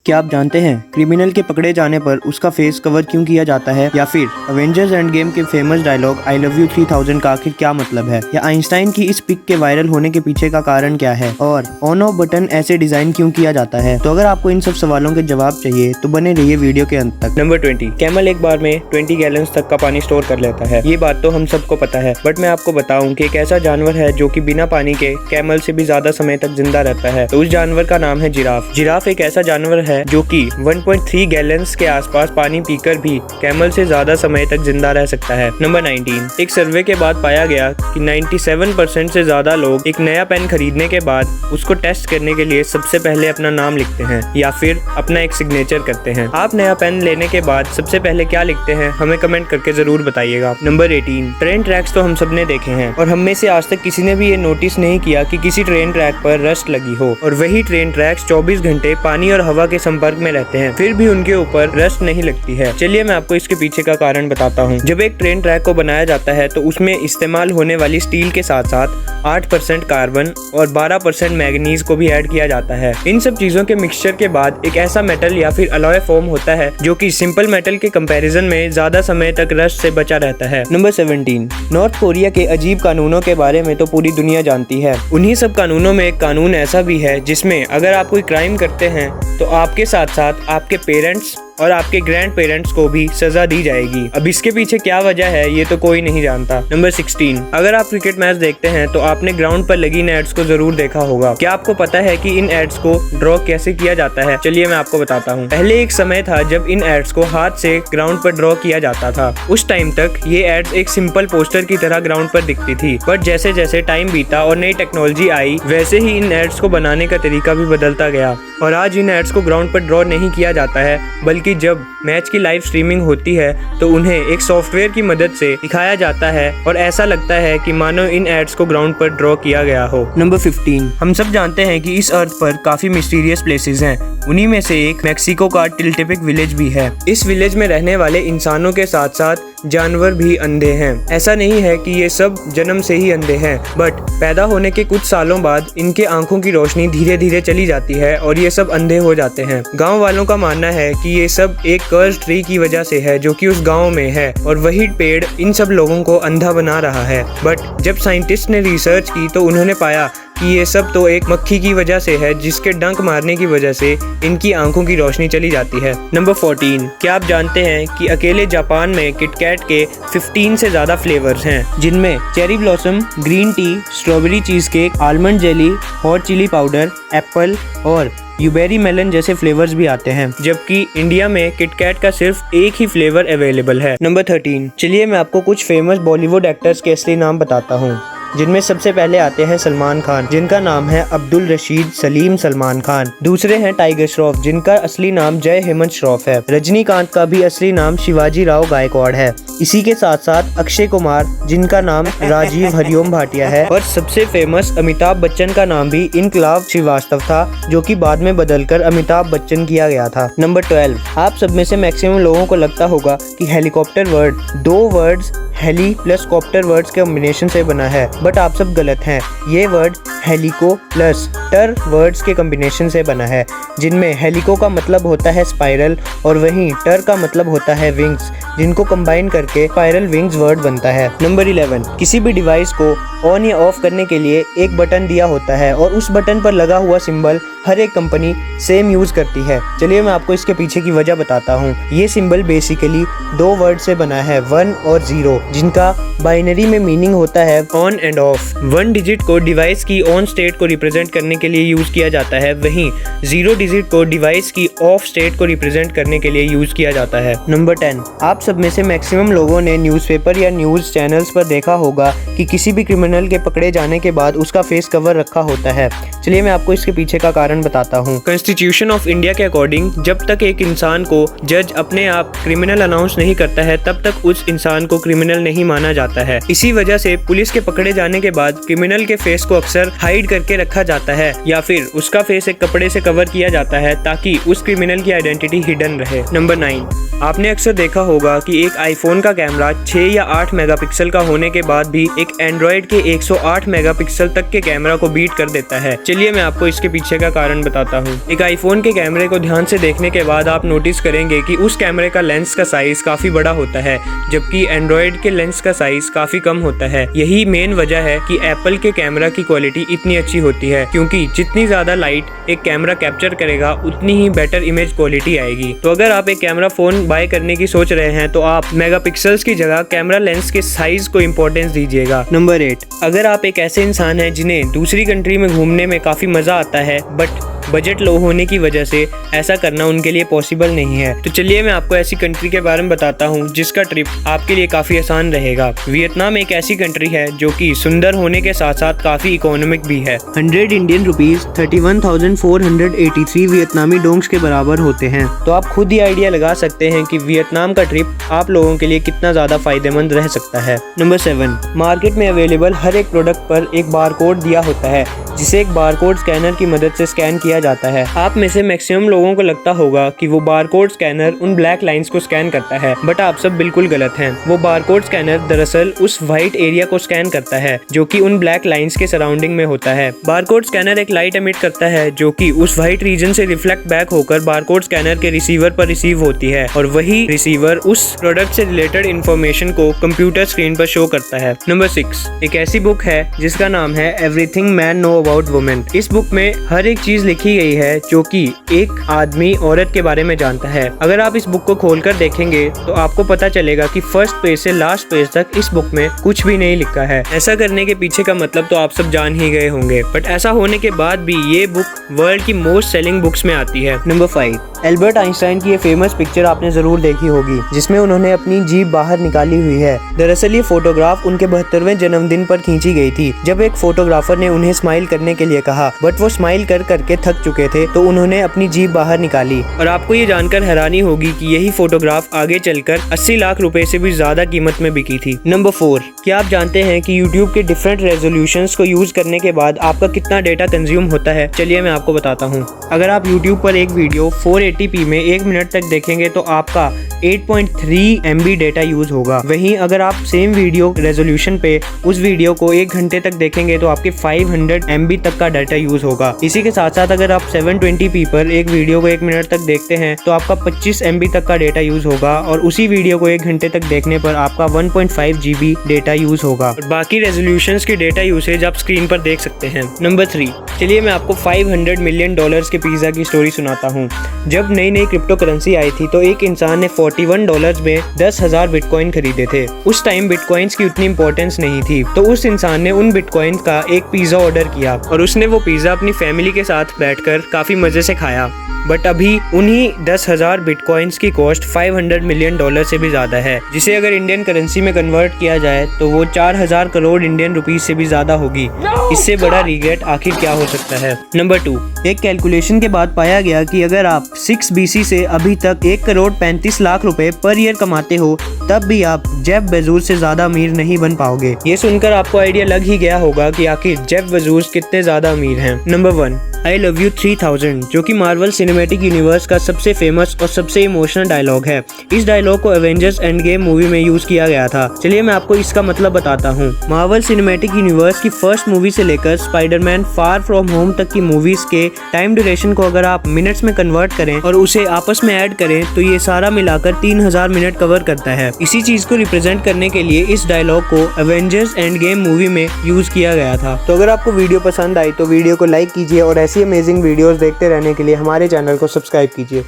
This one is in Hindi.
क्या आप जानते हैं क्रिमिनल के पकड़े जाने पर उसका फेस कवर क्यों किया जाता है, या फिर अवेंजर्स एंड गेम के famous dialogue I love you 3000 का आखिर क्या मतलब है, या आइंस्टाइन की इस पिक के वायरल होने के पीछे का कारण क्या है, और ऑन ऑफ बटन ऐसे डिजाइन क्यों किया जाता है। तो अगर आपको इन सब सवालों के जवाब चाहिए तो बने रहिए वीडियो के अंत तक। नंबर 20। कैमल एक बार में 20 गैलन्स तक का पानी स्टोर कर लेता है। ये बात तो हम सबको पता है, बट मैं आपको बताऊं कि एक ऐसा जानवर है जो कि बिना पानी के कैमल से भी ज्यादा समय तक जिंदा रहता है। तो उस जानवर का नाम है जिराफ। जिराफ एक ऐसा जानवर है जो कि 1.3 गैलन्स के आसपास पानी पीकर भी कैमल से ज्यादा समय तक जिंदा रह सकता है। नंबर 19। एक सर्वे के बाद पाया गया कि 97% से ज्यादा लोग एक नया पेन खरीदने के बाद उसको टेस्ट करने के लिए सबसे पहले अपना नाम लिखते हैं या फिर अपना एक सिग्नेचर करते हैं। आप नया पेन लेने के बाद सबसे पहले क्या लिखते हैं, हमें कमेंट करके जरूर बताइएगा। नंबर 18। ट्रेन ट्रैक्स तो हम सबने देखे हैं और हम में से आज तक किसी ने भी ये नोटिस नहीं किया कि किसी ट्रेन ट्रैक पर रस्ट लगी हो, और वही ट्रेन ट्रैक्स 24 घंटे पानी और हवा के संपर्क में रहते हैं, फिर भी उनके ऊपर रस्ट नहीं लगती है। चलिए मैं आपको इसके पीछे का कारण बताता हूँ। जब एक ट्रेन ट्रैक को बनाया जाता है तो उसमें इस्तेमाल होने वाली स्टील के साथ साथ 8% कार्बन और 12% मैग्नीज को भी ऐड किया जाता है। इन सब चीजों के मिक्सचर के बाद एक ऐसा मेटल या फिर अलॉय फॉर्म होता है जो कि सिंपल मेटल के कंपैरिजन में ज्यादा समय तक रस्ट से बचा रहता है। नंबर 17। नॉर्थ कोरिया के अजीब कानूनों के बारे में तो पूरी दुनिया जानती है। उन्हीं सब कानूनों में एक कानून ऐसा भी है जिसमें अगर आप कोई क्राइम करते हैं तो आपके साथ साथ आपके पेरेंट्स और आपके ग्रैंड पेरेंट्स को भी सजा दी जाएगी। अब इसके पीछे क्या वजह है ये तो कोई नहीं जानता। नंबर 16। अगर आप क्रिकेट मैच देखते हैं तो आपने ग्राउंड पर लगी इन एड्स को जरूर देखा होगा। क्या आपको पता है कि इन एड्स को ड्रॉ कैसे किया जाता है? चलिए मैं आपको बताता हूँ। पहले एक समय था जब इन एड्स को हाथ से ग्राउंड पर ड्रॉ किया जाता था। उस टाइम तक ये एड्स एक सिंपल पोस्टर की तरह ग्राउंड पर दिखती थी, बट जैसे जैसे टाइम बीता और नई टेक्नोलॉजी आई वैसे ही इन एड्स को बनाने का तरीका भी बदलता गया, और आज इन एड्स को ग्राउंड पर ड्रॉ नहीं किया जाता है, बल्कि जब मैच की लाइव स्ट्रीमिंग होती है तो उन्हें एक सॉफ्टवेयर की मदद से दिखाया जाता है और ऐसा लगता है कि मानो इन एड्स को ग्राउंड पर ड्रॉ किया गया हो। नंबर 15। हम सब जानते हैं कि इस अर्थ पर काफी मिस्टीरियस प्लेसेस हैं। उन्हीं में से एक मैक्सिको का टिल्टेपिक विलेज भी है। इस विलेज में रहने वाले इंसानों के साथ साथ जानवर भी अंधे हैं। ऐसा नहीं है कि ये सब जन्म से ही अंधे हैं, बट पैदा होने के कुछ सालों बाद इनके आंखों की रोशनी धीरे धीरे चली जाती है और ये सब अंधे हो जाते हैं। गांव वालों का मानना है कि ये सब एक कर्ज ट्री की वजह से है जो कि उस गांव में है, और वही पेड़ इन सब लोगों को अंधा बना रहा है। बट जब साइंटिस्ट ने रिसर्च की तो उन्होंने पाया कि ये सब तो एक मक्खी की वजह से है जिसके डंक मारने की वजह से इनकी आंखों की रोशनी चली जाती है। नंबर 14। क्या आप जानते हैं कि अकेले जापान में किटकैट के 15 से ज्यादा फ्लेवर्स हैं, जिनमें cherry blossom, green tea, strawberry cheesecake, almond jelly, hot chilli powder, apple और यूबेरी मेलन जैसे फ्लेवर्स भी आते हैं, जबकि इंडिया में किटकैट का सिर्फ एक ही फ्लेवर अवेलेबल है। नंबर 13। चलिए मैं आपको कुछ फेमस बॉलीवुड एक्टर्स के असली नाम बताता हूँ, जिनमें सबसे पहले आते हैं सलमान खान, जिनका नाम है अब्दुल रशीद सलीम सलमान खान। दूसरे हैं टाइगर श्रॉफ, जिनका असली नाम जय हेमंत श्रॉफ है। रजनीकांत का भी असली नाम शिवाजी राव गायकवाड़ है। इसी के साथ साथ अक्षय कुमार, जिनका नाम राजीव हरिओम भाटिया है, और सबसे फेमस अमिताभ बच्चन का नाम भी इनकलाब श्रीवास्तव था, जो कि बाद में बदलकर अमिताभ बच्चन किया गया था। नंबर 12। आप सब में से मैक्सिमम लोगों को लगता होगा कि हेलीकॉप्टर वर्ड दो words heli plus copter words के कॉम्बिनेशन से बना है, बट आप सब गलत हैं। ये word helico plus ter words के कॉम्बिनेशन से बना है, जिनमें हेलिको का मतलब होता है स्पाइरल और वहीं टर का मतलब होता है विंग्स, जिनको कंबाइन करके स्पाइरल विंग्स वर्ड बनता है। नंबर 11। किसी भी डिवाइस को ऑन या ऑफ करने के लिए एक बटन दिया होता है और उस बटन पर लगा हुआ सिंबल हर एक कंपनी सेम यूज करती है। चलिए मैं आपको इसके पीछे की वजह बताता हूँ। ये सिंबल बेसिकली दो वर्ड से बना है, 1 और 0, जिनका बाइनरी में मीनिंग होता है ऑन एंड ऑफ। 1 डिजिट को डिवाइस की ऑन स्टेट को रिप्रेजेंट करने के लिए यूज किया जाता है, वहीं 0 डिजिट को डिवाइस की ऑफ स्टेट को रिप्रेजेंट करने के लिए यूज किया जाता है। नंबर 10। आप सब में से मैक्सिमम लोगों ने न्यूज़पेपर या न्यूज चैनल्स पर देखा होगा कि किसी भी क्रिमिनल के पकड़े जाने के बाद उसका फेस कवर रखा होता है। चलिए मैं आपको इसके पीछे का कारण बताता हूँ। कॉन्स्टिट्यूशन ऑफ इंडिया के अकॉर्डिंग जब तक एक इंसान को जज अपने आप क्रिमिनल अनाउंस नहीं करता है तब तक उस इंसान को क्रिमिनल नहीं माना जाता जाता है। इसी वजह से पुलिस के पकड़े जाने के बाद क्रिमिनल के फेस को अक्सर हाइड करके रखा जाता है या फिर उसका फेस एक कपड़े से कवर किया जाता है ताकि उस क्रिमिनल की आइडेंटिटी हिडन रहे। नंबर 9, आपने अक्सर देखा होगा कि एक आईफोन का कैमरा 6 या 8 मेगापिक्सल का होने के बाद भी एक एंड्रॉइड के 108 मेगापिक्सल तक के कैमरा को बीट कर देता है। चलिए मैं आपको इसके पीछे का कारण बताता हूँ। एक आईफोन के कैमरे को ध्यान से देखने के बाद आप नोटिस करेंगे कि उस कैमरे का लेंस का साइज काफी बड़ा होता है, जबकि एंड्रॉइड के लेंस का साइज काफी कम होता है। यही मेन वजह है कि एप्पल के कैमरा की क्वालिटी इतनी अच्छी होती है, क्योंकि जितनी ज्यादा लाइट एक कैमरा कैप्चर करेगा उतनी ही बेटर इमेज क्वालिटी आएगी। तो अगर आप एक कैमरा फोन बाय करने की सोच रहे हैं तो आप मेगापिक्सल्स की जगह कैमरा लेंस के साइज को इंपॉर्टेंस दीजिएगा। नंबर 8, अगर आप एक ऐसे इंसान हैं जिन्हें दूसरी कंट्री में घूमने में काफी मजा आता है बट बजट लो होने की वजह से ऐसा करना उनके लिए पॉसिबल नहीं है, तो चलिए मैं आपको ऐसी कंट्री के बारे में बताता हूँ जिसका ट्रिप आपके लिए काफी आसान रहेगा। वियतनाम एक ऐसी कंट्री है जो कि सुंदर होने के साथ साथ काफी इकोनॉमिक भी है। 100 इंडियन रुपीज 31,483 वियतनामी डोंग्स के बराबर होते हैं। तो आप खुद ही आइडिया लगा सकते हैं कि वियतनाम का ट्रिप आप लोगों के लिए कितना ज्यादा फायदेमंद रह सकता है। नंबर 7, मार्केट में अवेलेबल हर एक प्रोडक्ट पर एक बारकोड दिया होता है जिसे एक बारकोड स्कैनर की मदद से स्कैन किया जाता है। आप में से मैक्सिमम लोगों को लगता होगा कि वो बारकोड स्कैनर उन ब्लैक लाइंस को स्कैन करता है, बट आप सब बिल्कुल गलत हैं। वो बारकोड स्कैनर दरअसल उस व्हाइट एरिया को स्कैन करता है जो कि उन ब्लैक लाइंस के सराउंडिंग में होता है। बारकोड स्कैनर एक लाइट एमिट करता है जो कि उस व्हाइट रीजन से रिफ्लेक्ट बैक होकर बारकोड स्कैनर के रिसीवर पर रिसीव होती है और वही रिसीवर उस प्रोडक्ट से रिलेटेड इंफॉर्मेशन को कंप्यूटर स्क्रीन पर शो करता है। नंबर 6, एक ऐसी बुक है जिसका नाम है everything man know about women. इस बुक में हर एक चीज लिखी गई है जो कि एक आदमी औरत के बारे में जानता है। अगर आप इस बुक को खोलकर देखेंगे तो आपको पता चलेगा कि फर्स्ट पेज से लास्ट पेज तक इस बुक में कुछ भी नहीं लिखा है। ऐसा करने के पीछे का मतलब तो आप सब जान ही गए होंगे, बट ऐसा होने के बाद भी ये बुक वर्ल्ड की मोस्ट सेलिंग बुक्स में आती है। नंबर 5, एल्बर्ट आइंस्टाइन की ये फेमस पिक्चर आपने जरूर देखी होगी जिसमें उन्होंने अपनी जीभ बाहर निकाली हुई है। दरअसल ये फोटोग्राफ उनके 72वें जन्मदिन पर खींची गई थी, जब एक फोटोग्राफर ने उन्हें स्माइल करने के लिए कहा, बट वो स्माइल कर करके थक चुके थे तो उन्होंने अपनी जीभ बाहर निकाली। और आपको ये जानकर हैरानी होगी कि यही फोटोग्राफ आगे चलकर 80 लाख रुपए से भी ज्यादा कीमत में बिकी थी। नंबर 4, क्या आप जानते हैं कि YouTube के डिफरेंट रेजोल्यूशंस को यूज करने के बाद आपका कितना डेटा कंज्यूम होता है? चलिए मैं आपको बताता हूँ। अगर आप YouTube पर एक वीडियो 480p में 1 मिनट तक देखेंगे तो आपका 8.3 MB डेटा यूज होगा। वहीं अगर आप सेम वीडियो रेजोल्यूशन पे उस वीडियो को 1 घंटे तक देखेंगे तो आपके 500 MB तक का डाटा यूज होगा। इसी के साथ साथ अगर आप 720p पर एक वीडियो को 1 मिनट तक देखते हैं तो आपका 25 MB तक का डेटा यूज होगा और उसी वीडियो को 1 घंटे तक देखने पर आपका 1.5 GB डेटा यूज होगा। और बाकी रेजोल्यूशंस की डेटा यूसेज आप स्क्रीन पर देख सकते हैं। नंबर 3, चलिए मैं आपको $500 मिलियन के पिज्जा की स्टोरी सुनाता हूँ। जब नई नई क्रिप्टो करेंसी आई थी तो एक इंसान ने $41 में 10,000 बिटकॉइन खरीदे थे। उस टाइम बिटकॉइंस की उतनी इंपॉर्टेंस नहीं थी, तो उस इंसान ने उन बिटकॉइन का एक पिज्जा ऑर्डर किया और उसने वो पिज्जा अपनी फैमिली के साथ बैठकर काफी मजे से खाया। बट अभी उन्हीं 10,000 बिटकॉइंस की कॉस्ट $500 मिलियन से भी ज्यादा है, जिसे अगर इंडियन करेंसी में कन्वर्ट किया जाए तो वो 4,000 करोड़ इंडियन रुपीस से भी ज्यादा होगी। इससे बड़ा रिग्रेट आखिर क्या हो सकता है? नंबर 2, एक कैलकुलेशन के बाद पाया गया कि अगर आप 6 BC से अभी तक 1 करोड़ 35 लाख रुपए पर ईयर कमाते हो तब भी आप जेफ बेजोस से ज्यादा अमीर नहीं बन पाओगे। ये सुनकर आपको आइडिया लग ही गया होगा कि आखिर जेफ बेजोस कितने ज्यादा अमीर हैं। नंबर 1, आई लव यू 3000 जो कि मार्वल सिनेमैटिक यूनिवर्स का सबसे फेमस और सबसे इमोशनल डायलॉग है। इस डायलॉग को एवेंजर्स एंड गेम मूवी में यूज किया गया था। चलिए मैं आपको इसका मतलब बताता हूँ। मार्वल सिनेमैटिक यूनिवर्स की फर्स्ट मूवी से लेकर स्पाइडरमैन फार फ्रॉम होम तक की मूवीज के टाइम ड्यूरेशन को अगर आप मिनट्स में कन्वर्ट करें और उसे आपस में ऐड करें तो ये सारा मिलाकर 3000 मिनट कवर करता है। इसी चीज को रिप्रेजेंट करने के लिए इस डायलॉग को एवेंजर्स एंड गेम मूवी में यूज किया गया था। तो अगर आपको वीडियो पसंद आई तो वीडियो को लाइक कीजिए और ऐसी अमेजिंग वीडियोस देखते रहने के लिए हमारे चैनल को सब्सक्राइब कीजिए।